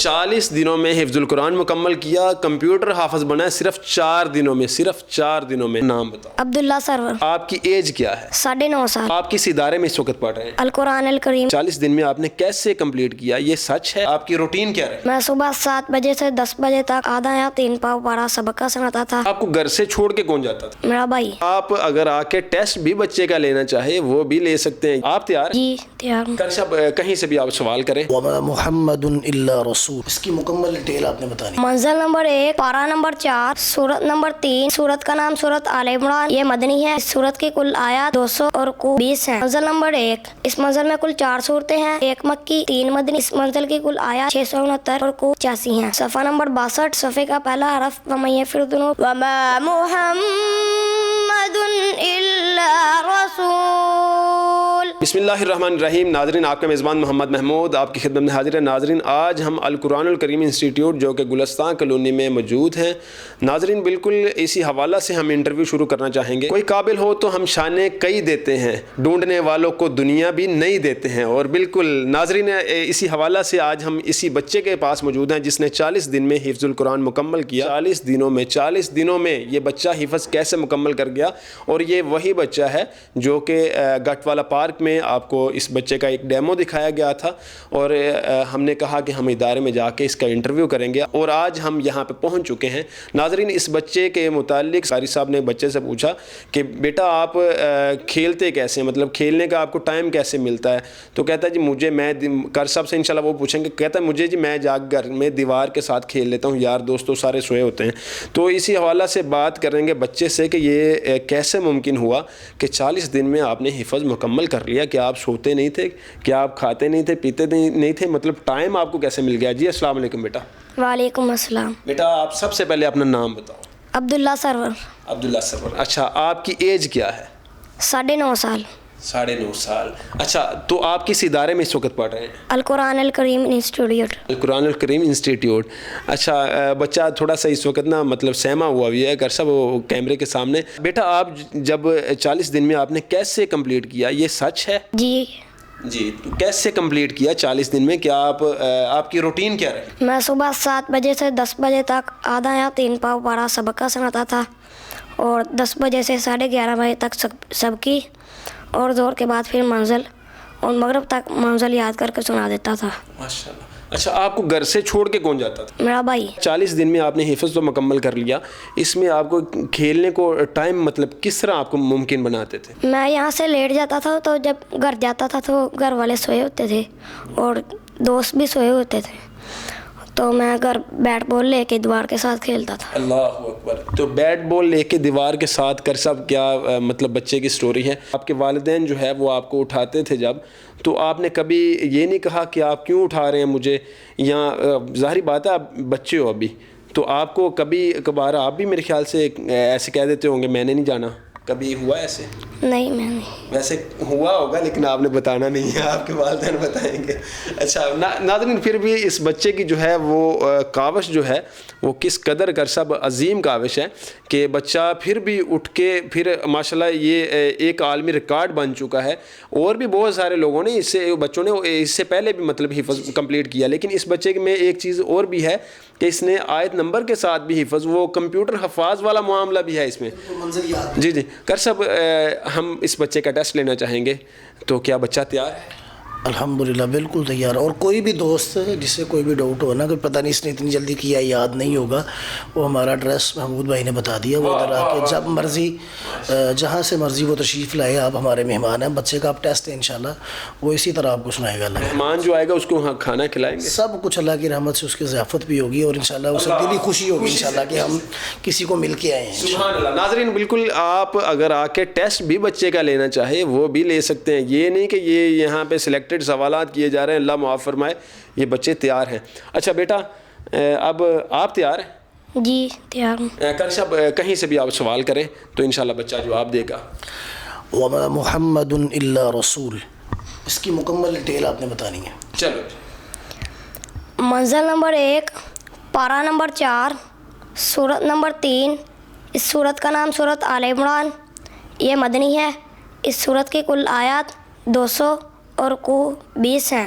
40 دنوں میں حفظ القرآن مکمل کیا، کمپیوٹر حافظ بنا ہے صرف 4 دنوں میں، صرف 4 دنوں میں۔ نام بتاؤ۔ عبداللہ سرور۔ آپ کی ایج کیا ہے؟ 9.5 سال۔ آپ کس ادارے میں اس وقت پڑھ رہے ہیں؟ القرآن الکریم۔ 40 دن میں آپ نے کیسے کمپلیٹ کیا؟ یہ سچ ہے؟ آپ کی روٹین کیا رہی؟ میں صبح 7 بجے سے 10 بجے تک آدھا یا 3 پاؤ پارا سبق کا سناتا تھا۔ آپ کو گھر سے چھوڑ کے کون جاتا تھا؟ میرا بھائی۔ آپ اگر آ کے ٹیسٹ بھی بچے کا لینا چاہے وہ بھی لے سکتے ہیں۔ آپ تیار؟ جی تیار ہوں۔ صاحب کہیں سے بھی آپ سوال کریں۔ وما محمد الا رسول، اس کی مکمل ڈیٹیل آپ نے بتانی۔ منزل نمبر 1، پارا نمبر 4، سورت نمبر 3۔ سورت کا نام سورت آل عمران، یہ مدنی ہے۔ سورت کی کل آیات 200 اور رکوع 20 ہیں۔ منزل نمبر 1، اس منزل میں کل 4 صورتیں ہیں، 1 مکی 3 مدنی۔ اس منزل کی کل آیات 669 اور رکوع 85 ہیں۔ صفحہ نمبر 62، صفحے کا پہلا حرف ومن یغفر الذنوب وما محمد الا رسول۔ بسم اللہ الرحمن الرحیم۔ ناظرین، آپ کا میزبان محمد محمود آپ کی خدمت میں حاضر ہے۔ ناظرین، آج ہم القرآن الکریم انسٹیٹیوٹ جو کہ گلستان کالونی میں موجود ہیں، ناظرین بالکل اسی حوالہ سے ہم انٹرویو شروع کرنا چاہیں گے۔ کوئی قابل ہو تو ہم شانے کئی دیتے ہیں، ڈھونڈنے والوں کو دنیا بھی نہیں دیتے ہیں۔ اور بالکل ناظرین اسی حوالہ سے آج ہم اسی بچے کے پاس موجود ہیں جس نے 40 دن میں حفظ القرآن مکمل کیا۔ 40 دنوں میں یہ بچہ حفظ کیسے مکمل کر گیا، اور یہ وہی بچہ ہے جو کہ گٹ والا پارک میں آپ کو اس بچے کا ایک ڈیمو دکھایا گیا تھا، اور ہم نے کہا کہ ہم ادارے میں جا کے اس کا انٹرویو کریں گے، اور آج ہم یہاں پہ پہنچ چکے ہیں۔ ناظرین، اس بچے کے متعلق قاری صاحب نے بچے سے پوچھا کہ بیٹا آپ کھیلتے کیسے ہیں، مطلب کھیلنے کا آپ کو ٹائم کیسے ملتا ہے؟ تو کہتا ہے جی میں قاری صاحب سے انشاءاللہ وہ پوچھیں گے، کہتا ہے مجھے میں جا گھر میں دیوار کے ساتھ کھیل لیتا ہوں، یار دوستوں سارے سوئے ہوتے ہیں۔ تو اسی حوالہ سے بات کریں گے بچے سے کہ یہ کیسے ممکن ہوا کہ 40 دن میں آپ نے حفظ مکمل کر لیا، کہ آپ سوتے نہیں تھے، کیا آپ کھاتے نہیں تھے، پیتے نہیں تھے، مطلب ٹائم آپ کو کیسے مل گیا؟ جی السلام علیکم بیٹا۔ وعلیکم السلام۔ بیٹا آپ سب سے پہلے اپنا نام بتاؤ۔ عبداللہ سرور۔ عبداللہ سرور۔ اچھا، آپ کی ایج کیا ہے؟ 9.5 سال۔ 9.5 سال۔ اچھا، تو آپ کس ادارے میں اس وقت پڑھ رہے ہیں؟ القرآن الکریم انسٹیٹیوٹ۔ القرآن الکریم انسٹیٹیوٹ۔ اچھا، بچہ تھوڑا سا اس وقت نا مطلب سہما ہوا بھی ہے، سب وہ کیمرے کے سامنے۔ بیٹا آپ جب 40 دن میں آپ نے کیسے کمپلیٹ کیا؟ یہ سچ ہے؟ جی۔ جی، تو کیسے کمپلیٹ کیا 40 دن میں؟ کیا آپ کی روٹین کیا رہی؟ میں صبح 7 بجے سے 10 بجے تک آدھا یا 3 پاؤ پارا سبق کا سناتا تھا، اور 10 بجے سے 11:30 بجے تک سب کی، اور زور کے بعد پھر منزل، اور مغرب تک منزل یاد کر کے سنا دیتا تھا۔ ماشاءاللہ۔ اچھا، آپ کو گھر سے چھوڑ کے کون جاتا تھا؟ میرا بھائی۔ 40 دن میں آپ نے حفظ تو مکمل کر لیا، اس میں آپ کو کھیلنے کو ٹائم مطلب کس طرح آپ کو ممکن بناتے تھے؟ میں یہاں سے لیٹ جاتا تھا، تو جب گھر جاتا تھا تو گھر والے سوئے ہوتے تھے اور دوست بھی سوئے ہوتے تھے، تو میں گھر بیٹ بال لے کے دیوار کے ساتھ کھیلتا تھا۔ اللہ اکبر۔ تو بیٹ بال لے کے دیوار کے ساتھ کر سب کیا مطلب بچے کی سٹوری ہے۔ آپ کے والدین جو ہے وہ آپ کو اٹھاتے تھے جب، تو آپ نے کبھی یہ نہیں کہا کہ آپ کیوں اٹھا رہے ہیں مجھے، یا ظاہری بات ہے آپ بچے ہو ابھی، تو آپ کو کبھی کبھار آپ بھی میرے خیال سے ایسے کہہ دیتے ہوں گے میں نے نہیں جانا؟ کبھی ہوا ایسے؟ نہیں، میں نہیں۔ ویسے ہوا ہوگا لیکن آپ نے بتانا نہیں ہے، آپ کے والدین بتائیں گے۔ اچھا ناظرین، پھر بھی اس بچے کی جو ہے وہ کاوش جو ہے وہ کس قدر کر سب عظیم کاوش ہے کہ بچہ پھر بھی اٹھ کے پھر ماشاءاللہ یہ ایک عالمی ریکارڈ بن چکا ہے۔ اور بھی بہت سارے لوگوں نے بچوں نے اس سے پہلے بھی مطلب حفظ کمپلیٹ کیا، لیکن اس بچے میں ایک چیز اور بھی ہے کہ اس نے آیت نمبر کے ساتھ بھی حفظ، وہ کمپیوٹر حفاظ والا معاملہ بھی ہے اس میں۔ جی کر سب ہم اس بچے کا ٹیسٹ لینا چاہیں گے، تو کیا بچہ تیار ہے؟ الحمدللہ بالکل تیار۔ اور کوئی بھی دوست جس سے کوئی بھی ڈاؤٹ ہو نا کہ پتہ نہیں اس نے اتنی جلدی کیا یاد نہیں ہوگا، وہ ہمارا ایڈریس محمود بھائی نے بتا دیا، وہ ادھر آ کے جب مرضی جہاں سے مرضی وہ تشریف لائے، آپ ہمارے مہمان ہیں۔ بچے کا آپ ٹیسٹ ہے انشاءاللہ وہ اسی طرح آپ کو سنائے گا۔ مہمان جو آئے گا اس کو وہاں کھانا کھلائیں گے، سب کچھ اللہ کی رحمت سے اس کی ضیافت بھی ہوگی، اور انشاءاللہ اسے دلی خوشی ہوگی انشاءاللہ کہ ہم کسی کو مل کے آئے ہیں۔ سبحان اللہ۔ ناظرین بالکل آپ اگر آ کے ٹیسٹ بھی بچے کا لینا چاہے وہ بھی لے سکتے ہیں، یہ نہیں کہ یہ یہاں پہ سلیکٹڈ سوالات کیے جا رہے ہیں، اللہ معاف فرمائے، یہ بچے تیار ہیں۔ اچھا بیٹا اب آپ تیار ہیں؟ جی تیار ہوں۔ قاری صاحب کہیں سے بھی آپ سوال کریں تو انشاءاللہ بچہ جواب دے گا۔ وما محمد الا رسول، اس کی مکمل ڈیٹیل آپ نے بتانی ہے۔ چلو۔ منزل نمبر 1، پارا نمبر 4، سورت نمبر 3۔ اس سورت کا نام سورت آل عمران، یہ مدنی ہے۔ اس سورت کی کل آیات 200 اور رکوع 20 ہیں۔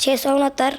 669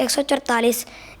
144।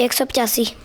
185,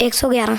111।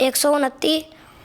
129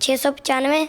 695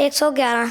111।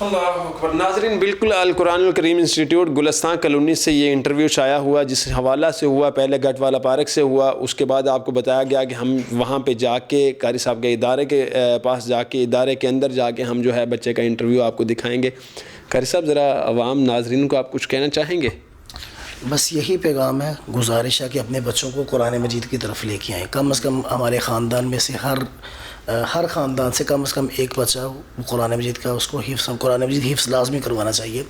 اللہ اکبر. ناظرین بالکل القرآن الکریم انسٹیٹیوٹ گلستان کالونی سے یہ انٹرویو شائع ہوا جس حوالہ سے ہوا. پہلے گٹ والا پارک سے ہوا, اس کے بعد آپ کو بتایا گیا کہ ہم وہاں پہ جا کے قاری صاحب کے ادارے کے پاس جا کے ادارے کے اندر جا کے ہم جو ہے بچے کا انٹرویو آپ کو دکھائیں گے. قاری صاحب ذرا عوام ناظرین کو آپ کچھ کہنا چاہیں گے؟ بس یہی پیغام ہے, گزارش ہے کہ اپنے بچوں کو قرآن مجید کی طرف لے کے آئیں. کم از کم ہمارے خاندان میں سے ہر خاندان سے کم از کم ایک بچہ قرآن مجید کا اس کو قرآن مجید حفظ لازمی کروانا چاہیے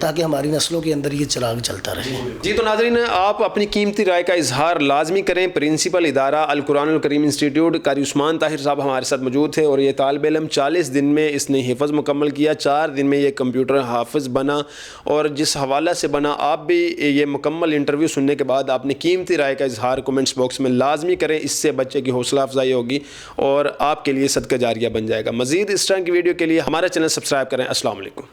تاکہ ہماری نسلوں کے اندر یہ چراغ چلتا رہے. جی تو ناظرین آپ اپنی قیمتی رائے کا اظہار لازمی کریں. پرنسپل ادارہ القرآن الکریم انسٹیٹیوٹ قاری عثمان طاہر صاحب ہمارے ساتھ موجود تھے اور یہ طالب علم 40 دن میں اس نے حفظ مکمل کیا, 4 دن میں یہ کمپیوٹر حافظ بنا, اور جس حوالہ سے بنا آپ بھی یہ مکمل انٹرویو سننے کے بعد اپنی قیمتی رائے کا اظہار کومنٹس باکس میں لازمی کریں. اس سے بچے کی حوصلہ افزائی ہوگی اور آپ کے لیے صدقہ جاریہ بن جائے گا. مزید اس طرح کی ویڈیو کے لیے ہمارا چینل سبسکرائب کریں. السلام علیکم.